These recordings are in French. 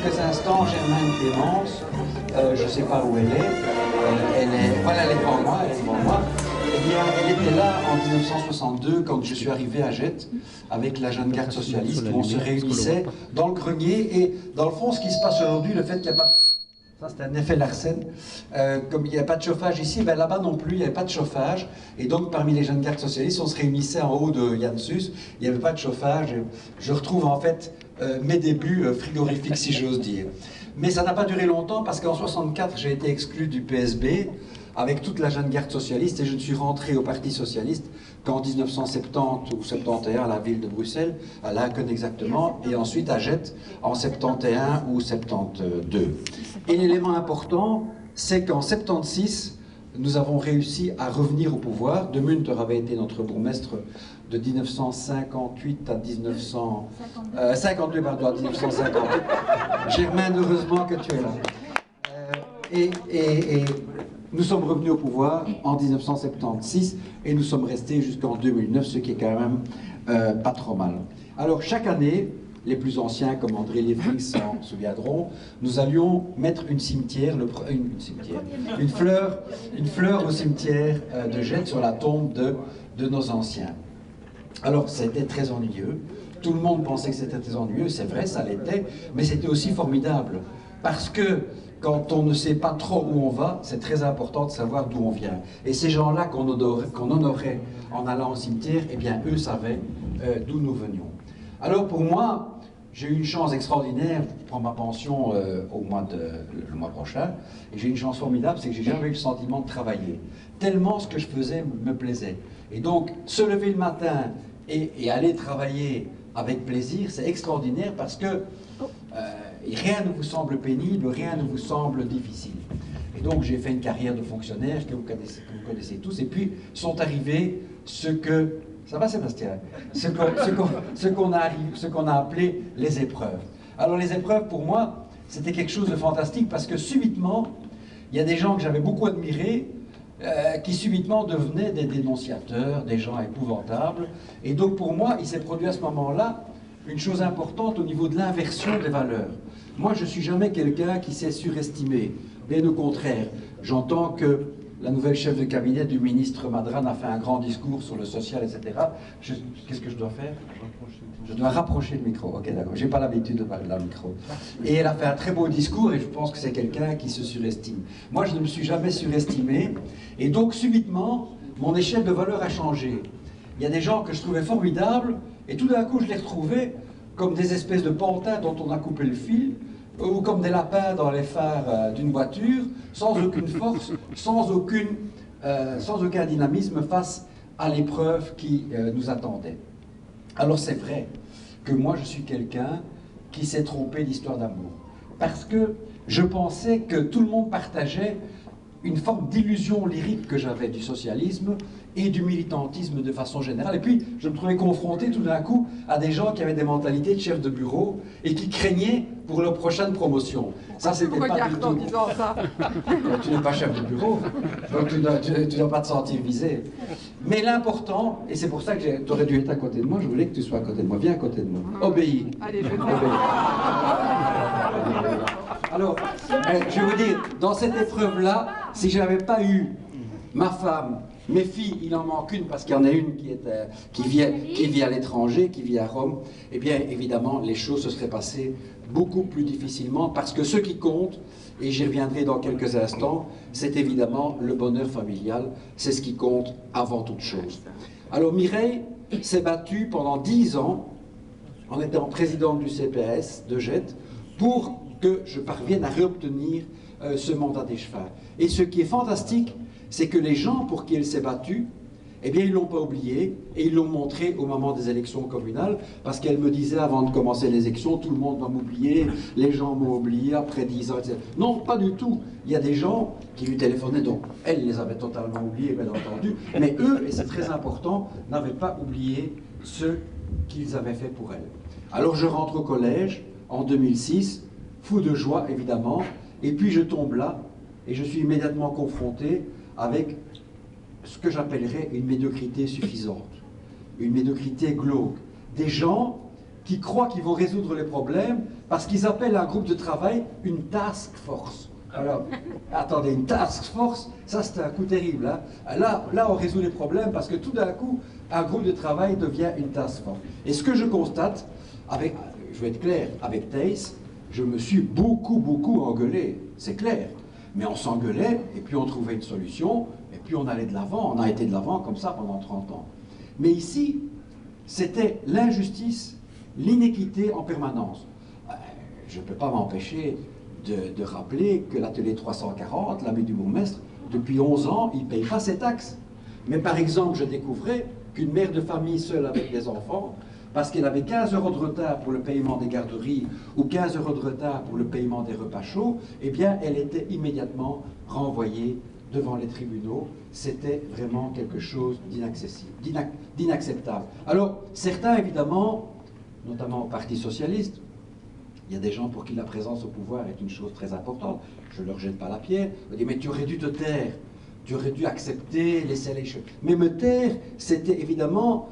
quelques instants Germaine Clémence. Je ne sais pas où elle est. Voilà, elle est devant moi. Eh bien, elle était là en 1962 quand je suis arrivé à Jette avec la jeune garde socialiste où on se réunissait dans le grenier. Et dans le fond, ce qui se passe aujourd'hui, le fait qu'il n'y a pas... Ça, c'est un effet Larsen. Comme il n'y a pas de chauffage ici, ben là-bas non plus, il n'y avait pas de chauffage. Et donc, parmi les jeunes gardes socialistes, on se réunissait en haut de Jansus. Il n'y avait pas de chauffage. Je retrouve en fait mes débuts frigorifiques, si j'ose dire. Mais ça n'a pas duré longtemps parce qu'en 64, j'ai été exclu du PSB avec toute la jeune garde socialiste et je ne suis rentré au Parti socialiste qu'en 1970 ou 71 à la ville de Bruxelles, à Laken exactement, et ensuite à Jette en 71 ou 72. Et l'élément important, c'est qu'en 76, nous avons réussi à revenir au pouvoir. De Munter avait été notre bourgmestre de 1958 à 1952, pardon, à 1958. Germaine, heureusement que tu es là. Et nous sommes revenus au pouvoir en 1976 et nous sommes restés jusqu'en 2009, ce qui est quand même pas trop mal. Alors chaque année, les plus anciens comme André Lévry s'en souviendront, nous allions mettre une fleur au cimetière de Jette sur la tombe de nos anciens. Alors c'était très ennuyeux, tout le monde pensait que c'était très ennuyeux, c'est vrai, ça l'était, mais c'était aussi formidable, parce que quand on ne sait pas trop où on va, c'est très important de savoir d'où on vient. Et ces gens-là qu'on honorait en allant au cimetière, eh bien eux savaient d'où nous venions. Alors pour moi, j'ai eu une chance extraordinaire, je prends ma pension le mois prochain, et j'ai une chance formidable, c'est que j'ai jamais eu le sentiment de travailler. Tellement ce que je faisais me plaisait. Et donc, se lever le matin et aller travailler avec plaisir, c'est extraordinaire parce que rien ne vous semble pénible, rien ne vous semble difficile. Et donc, j'ai fait une carrière de fonctionnaire que vous connaissez tous, et puis sont arrivés ce que... Ça va, Sébastien? Ce qu'on a appelé les épreuves. Alors, les épreuves, pour moi, c'était quelque chose de fantastique parce que subitement, il y a des gens que j'avais beaucoup admirés qui subitement devenaient des dénonciateurs, des gens épouvantables. Et donc, pour moi, il s'est produit à ce moment-là une chose importante au niveau de l'inversion des valeurs. Moi, je ne suis jamais quelqu'un qui s'est surestimé. Bien au contraire, j'entends que la nouvelle chef de cabinet du ministre Madran a fait un grand discours sur le social, etc. Qu'est-ce que je dois faire? Je dois rapprocher le micro. Ok, d'accord. Je n'ai pas l'habitude de parler dans le micro. Et elle a fait un très beau discours et je pense que c'est quelqu'un qui se surestime. Moi, je ne me suis jamais surestimé. Et donc, subitement, mon échelle de valeur a changé. Il y a des gens que je trouvais formidables et tout d'un coup, je les retrouvais comme des espèces de pantins dont on a coupé le fil, ou comme des lapins dans les phares d'une voiture, sans aucune force, sans aucun dynamisme face à l'épreuve qui nous attendait. Alors c'est vrai que moi je suis quelqu'un qui s'est trompé d'histoire d'amour, parce que je pensais que tout le monde partageait une forme d'illusion lyrique que j'avais du socialisme et du militantisme de façon générale. Et puis, je me trouvais confronté tout d'un coup à des gens qui avaient des mentalités de chefs de bureau et qui craignaient pour leur prochaine promotion. Ça, c'était pas du tout... Tu n'es pas chef de bureau, donc tu ne dois pas te sentir visé. Mais l'important, et c'est pour ça que tu aurais dû être à côté de moi, je voulais que tu sois à côté de moi. Viens à côté de moi. Obéis. Allez, je vais Alors, je veux dire, dans cette épreuve-là, si je n'avais pas eu ma femme, mes filles, il en manque une parce qu'il y en a une qui vit à l'étranger, qui vit à Rome, eh bien, évidemment, les choses se seraient passées beaucoup plus difficilement parce que ce qui compte, et j'y reviendrai dans quelques instants, c'est évidemment le bonheur familial, c'est ce qui compte avant toute chose. Alors, Mireille s'est battue pendant 10 ans, en étant présidente du CPS de Jette, pour que je parvienne à réobtenir ce mandat d'échevin. Et ce qui est fantastique, c'est que les gens pour qui elle s'est battue, eh bien, ils ne l'ont pas oublié et ils l'ont montré au moment des élections communales, parce qu'elle me disait avant de commencer les élections, tout le monde va m'oublier, les gens m'ont oublié après 10 ans, etc. Non, pas du tout. Il y a des gens qui lui téléphonaient, donc elle les avait totalement oubliés, bien entendu, mais eux, et c'est très important, n'avaient pas oublié ce qu'ils avaient fait pour elle. Alors je rentre au collège en 2006, fou de joie évidemment, et puis je tombe là, et je suis immédiatement confronté avec ce que j'appellerais une médiocrité suffisante, une médiocrité glauque. Des gens qui croient qu'ils vont résoudre les problèmes parce qu'ils appellent un groupe de travail une task force. Alors, attendez, une task force, ça c'est un coup terrible. Hein. Là, on résout les problèmes parce que tout d'un coup, un groupe de travail devient une task force. Et ce que je constate, je vais être clair, avec Thijs, je me suis beaucoup engueulé, c'est clair. Mais on s'engueulait, et puis on trouvait une solution, et puis on allait de l'avant. On a été de l'avant comme ça pendant 30 ans. Mais ici, c'était l'injustice, l'inéquité en permanence. Je ne peux pas m'empêcher de rappeler que l'atelier 340, l'ami du bourgmestre, depuis 11 ans, il ne paye pas ses taxes. Mais par exemple, je découvrais qu'une mère de famille seule avec des enfants, parce qu'elle avait 15 € de retard pour le paiement des garderies ou 15 € de retard pour le paiement des repas chauds, eh bien, elle était immédiatement renvoyée devant les tribunaux. C'était vraiment quelque chose d'inacceptable. Alors, certains, évidemment, notamment au Parti socialiste, il y a des gens pour qui la présence au pouvoir est une chose très importante. Je ne leur jette pas la pierre. Je dis, mais tu aurais dû te taire. Tu aurais dû accepter, laisser les choses. Mais me taire, c'était évidemment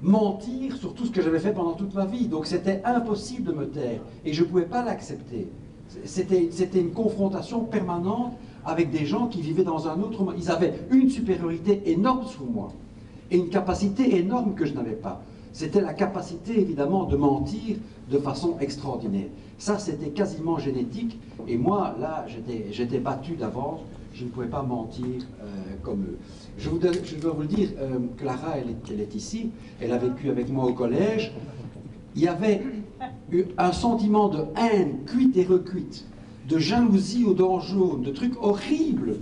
mentir sur tout ce que j'avais fait pendant toute ma vie. Donc c'était impossible de me taire. Et je ne pouvais pas l'accepter. C'était une confrontation permanente avec des gens qui vivaient dans un autre monde. Ils avaient une supériorité énorme sur moi. Et une capacité énorme que je n'avais pas. C'était la capacité, évidemment, de mentir de façon extraordinaire. Ça, c'était quasiment génétique. Et moi, là, j'étais battu d'avance. Je ne pouvais pas mentir comme eux. Je dois vous le dire, Clara, elle est ici. Elle a vécu avec moi au collège. Il y avait eu un sentiment de haine cuite et recuite, de jalousie aux dents jaunes, de trucs horribles.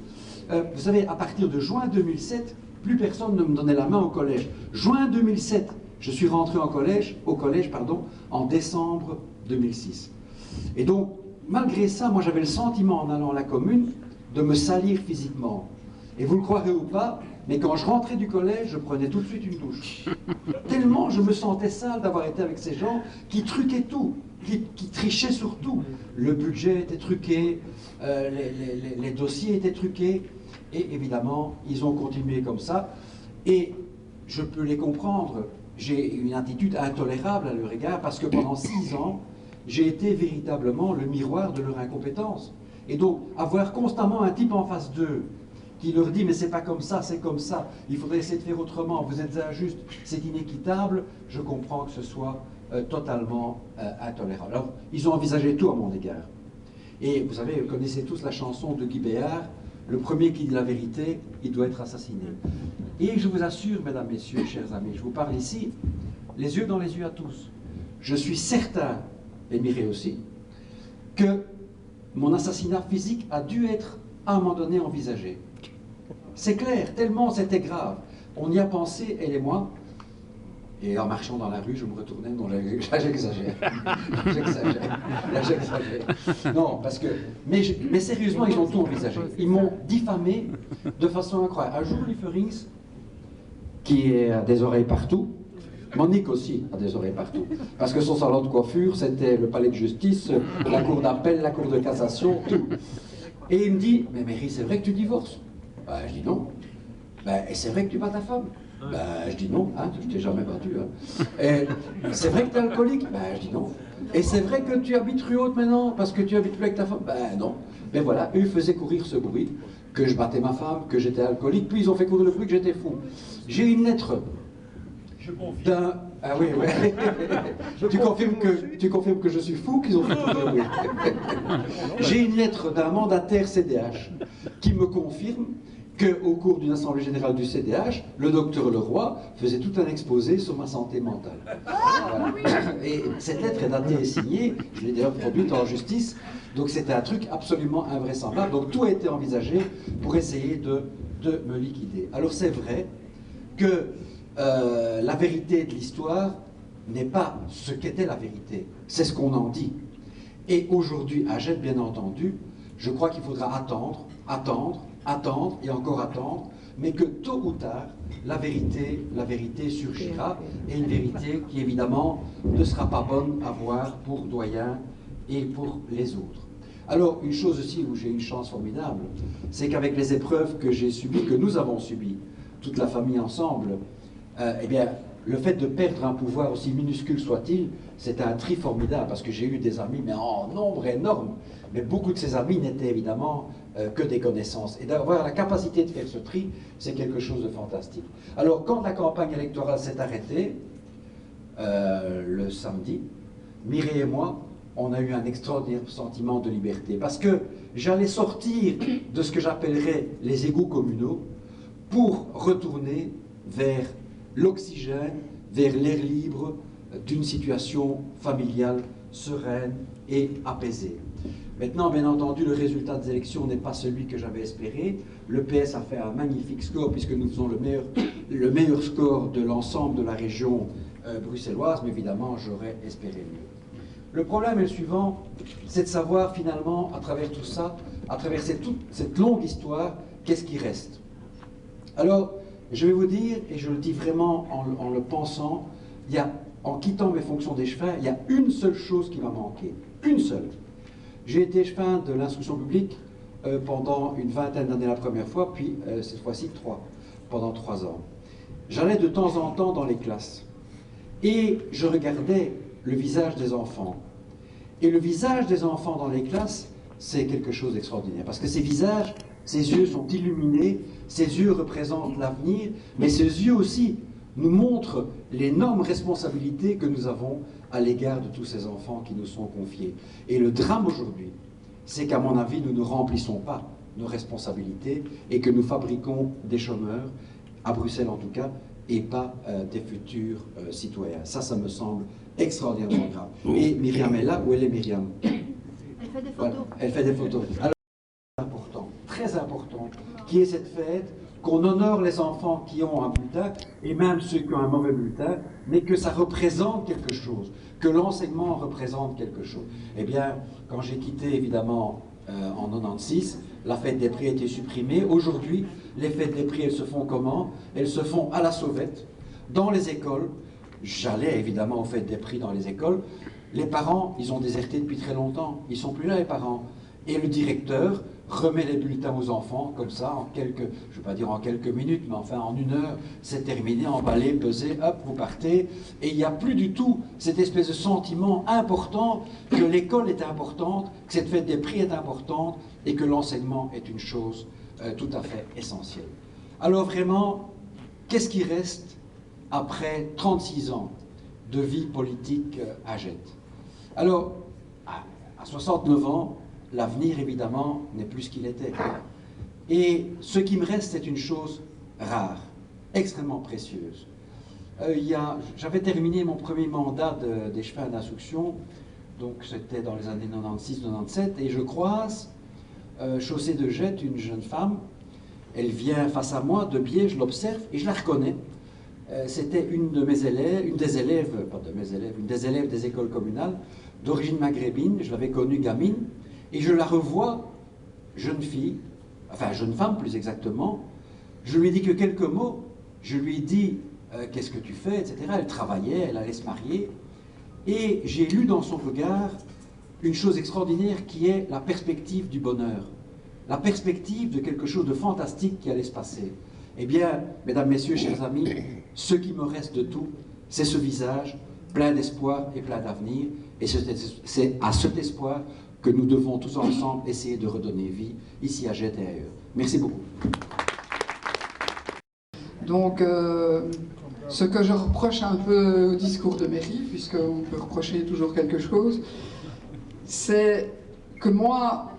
Vous savez, à partir de juin 2007, plus personne ne me donnait la main au collège. Juin 2007, je suis rentré au collège, en décembre 2006. Et donc, malgré ça, moi j'avais le sentiment en allant à la commune de me salir physiquement. Et vous le croirez ou pas, mais quand je rentrais du collège, je prenais tout de suite une douche. Tellement je me sentais sale d'avoir été avec ces gens qui truquaient tout, qui trichaient sur tout. Le budget était truqué, les dossiers étaient truqués, et évidemment, ils ont continué comme ça. Et je peux les comprendre. J'ai une attitude intolérable à leur égard parce que pendant 6 ans, j'ai été véritablement le miroir de leur incompétence. Et donc, avoir constamment un type en face d'eux qui leur dit « mais c'est pas comme ça, c'est comme ça, il faudrait essayer de faire autrement, vous êtes injuste, c'est inéquitable », je comprends que ce soit totalement intolérable. Alors, ils ont envisagé tout à mon égard. Et vous savez, vous connaissez tous la chanson de Guy Béard, « Le premier qui dit la vérité, il doit être assassiné ». Et je vous assure, mesdames, messieurs, chers amis, je vous parle ici, les yeux dans les yeux à tous. Je suis certain, et Mireille aussi, que mon assassinat physique a dû être à un moment donné envisagé. C'est clair, tellement c'était grave. On y a pensé, elle et moi, et en marchant dans la rue, je me retournais, non, j'exagère. J'exagère. Non, parce que... Mais sérieusement, ils ont tout envisagé. Ils m'ont diffamé de façon incroyable. Un jour, Lieferings, qui a des oreilles partout, Monique aussi a des oreilles partout, parce que son salon de coiffure, c'était le palais de justice, la cour d'appel, la cour de cassation, tout. Et il me dit, mais Mary, c'est vrai que tu divorces? Je dis non. Et c'est vrai que tu bats ta femme? Je dis non, hein, je t'ai jamais battu. Hein. Et c'est vrai que tu es alcoolique? Je dis non. Et c'est vrai que tu habites rue Haute maintenant, parce que tu habites plus avec ta femme? Non. Mais voilà, eux faisaient courir ce bruit, que je battais ma femme, que j'étais alcoolique, puis ils ont fait courir le bruit que j'étais fou. J'ai une lettre d'un... Ah oui, ouais. tu confirmes que je suis fou, qu'ils ont fait courir le bruit. J'ai une lettre d'un mandataire CDH qui me confirme qu'au cours d'une assemblée générale du CDH, le docteur Leroy faisait tout un exposé sur ma santé mentale. Voilà. Et cette lettre est datée et signée, je l'ai d'ailleurs produite en justice, donc c'était un truc absolument invraisemblable. Donc tout a été envisagé pour essayer de me liquider. Alors c'est vrai que la vérité de l'histoire n'est pas ce qu'était la vérité, c'est ce qu'on en dit. Et aujourd'hui, à Gênes, bien entendu, je crois qu'il faudra attendre et encore attendre, mais que tôt ou tard, la vérité surgira, et une vérité qui évidemment ne sera pas bonne à voir pour Doyen et pour les autres. Alors, une chose aussi où j'ai une chance formidable, c'est qu'avec les épreuves que j'ai subies, que nous avons subies, toute la famille ensemble, eh bien, le fait de perdre un pouvoir aussi minuscule soit-il, c'était un tri formidable, parce que j'ai eu des amis, mais en nombre énorme. Mais beaucoup de ces amis n'étaient évidemment que des connaissances. Et d'avoir la capacité de faire ce tri, c'est quelque chose de fantastique. Alors, quand la campagne électorale s'est arrêtée, le samedi, Mireille et moi, on a eu un extraordinaire sentiment de liberté, parce que j'allais sortir de ce que j'appellerais les égouts communaux pour retourner vers l'oxygène, vers l'air libre d'une situation familiale sereine et apaisée. Maintenant, bien entendu, le résultat des élections n'est pas celui que j'avais espéré. Le PS a fait un magnifique score, puisque nous faisons le meilleur score de l'ensemble de la région bruxelloise, mais évidemment, j'aurais espéré mieux. Le problème est le suivant, c'est de savoir finalement, à travers tout ça, à travers cette longue histoire, qu'est-ce qui reste. Alors, je vais vous dire, et je le dis vraiment en le pensant, en quittant mes fonctions d'échevin, il y a une seule chose qui m'a manqué, une seule. J'ai été échevin de l'instruction publique pendant une vingtaine d'années la première fois, puis cette fois-ci pendant 3 ans. J'allais de temps en temps dans les classes et je regardais le visage des enfants. Et le visage des enfants dans les classes, c'est quelque chose d'extraordinaire, parce que ces visages, ces yeux sont illuminés, ces yeux représentent l'avenir, mais ces yeux aussi nous montrent l'énorme responsabilité que nous avons à l'égard de tous ces enfants qui nous sont confiés. Et le drame aujourd'hui, c'est qu'à mon avis, nous ne remplissons pas nos responsabilités et que nous fabriquons des chômeurs, à Bruxelles en tout cas, et pas des futurs citoyens. Ça me semble extraordinairement grave. Et Myriam est là. Où elle est, Myriam? Elle fait des photos. Voilà, elle fait des photos. Alors, important, très important, qui est cette fête, qu'on honore les enfants qui ont un bulletin, et même ceux qui ont un mauvais bulletin, mais que ça représente quelque chose, que l'enseignement représente quelque chose. Eh bien, quand j'ai quitté, évidemment, en 96, la fête des prix a été supprimée. Aujourd'hui, les fêtes des prix, elles se font comment? Elles se font à la sauvette, dans les écoles. J'allais évidemment aux fêtes des prix dans les écoles. Les parents, ils ont déserté depuis très longtemps. Ils ne sont plus là, les parents. Et le directeur remet les bulletins aux enfants, comme ça, en quelques, je ne vais pas dire en quelques minutes, mais enfin en 1 heure, c'est terminé, emballé, pesé, hop, vous partez. Et il n'y a plus du tout cette espèce de sentiment important que l'école est importante, que cette fête des prix est importante, et que l'enseignement est une chose tout à fait essentielle. Alors vraiment, qu'est-ce qui reste après 36 ans de vie politique à Gette? Alors, à 69 ans, l'avenir, évidemment, n'est plus ce qu'il était. Et ce qui me reste, c'est une chose rare, extrêmement précieuse. J'avais terminé mon premier mandat d'échevin d'instruction, donc c'était dans les années 96-97, et je croise, chaussée de Gette, une jeune femme. Elle vient face à moi, de biais, je l'observe, et je la reconnais. C'était une des élèves des écoles communales, d'origine maghrébine. Je l'avais connue gamine, et je la revois, jeune fille, enfin jeune femme plus exactement. Je lui ai dit que quelques mots, je lui ai dit qu'est-ce que tu fais, etc. Elle travaillait, elle allait se marier, et j'ai lu dans son regard une chose extraordinaire qui est la perspective du bonheur, la perspective de quelque chose de fantastique qui allait se passer. Eh bien, mesdames, messieurs, chers amis, ce qui me reste de tout, c'est ce visage plein d'espoir et plein d'avenir, et c'est à cet espoir que nous devons tous ensemble essayer de redonner vie, ici à Gette et ailleurs. Merci beaucoup. Donc, ce que je reproche un peu au discours de Mairie, puisqu'on peut reprocher toujours quelque chose, c'est que moi,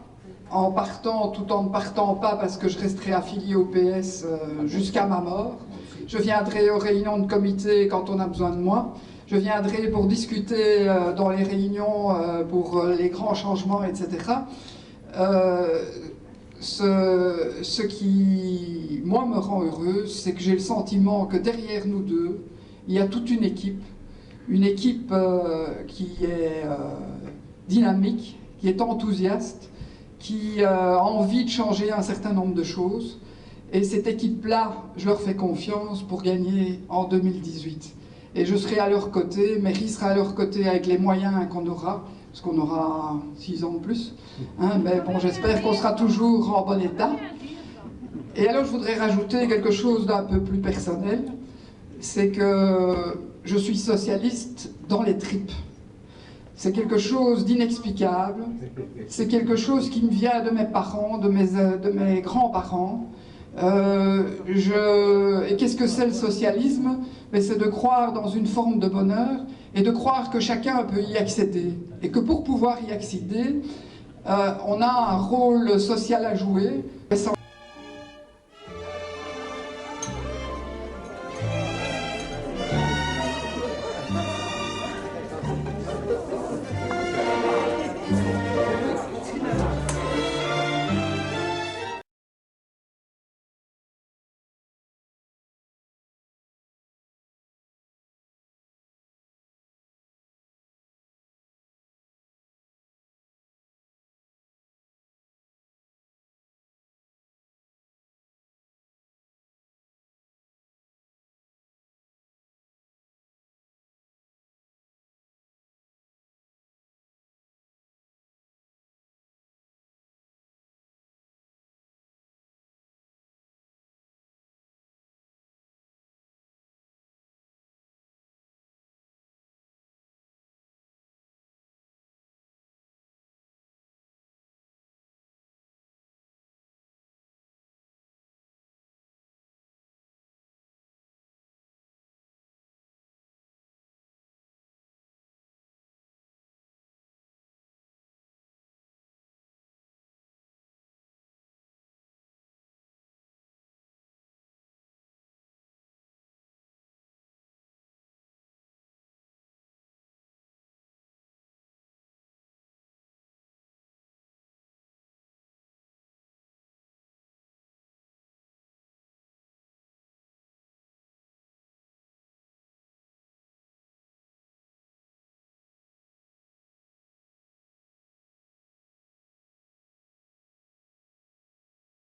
en partant, tout en ne partant pas parce que je resterai affilié au PS jusqu'à ma mort, je viendrai aux réunions de comité quand on a besoin de moi, je viendrai pour discuter dans les réunions pour les grands changements, etc. Ce qui, moi, me rend heureuse, c'est que j'ai le sentiment que derrière nous deux, il y a toute une équipe qui est dynamique, qui est enthousiaste, qui a envie de changer un certain nombre de choses. Et cette équipe-là, je leur fais confiance pour gagner en 2018. Et je serai à leur côté, Mairie sera à leur côté avec les moyens qu'on aura, parce qu'on aura 6 ans de plus. Hein, mais bon, j'espère qu'on sera toujours en bon état. Et alors, je voudrais rajouter quelque chose d'un peu plus personnel. c'est que je suis socialiste dans les tripes. C'est quelque chose d'inexplicable, c'est quelque chose qui me vient de mes parents, de mes grands-parents. Et qu'est-ce que c'est le socialisme? C'est de croire dans une forme de bonheur et de croire que chacun peut y accéder. Et que pour pouvoir y accéder, on a un rôle social à jouer.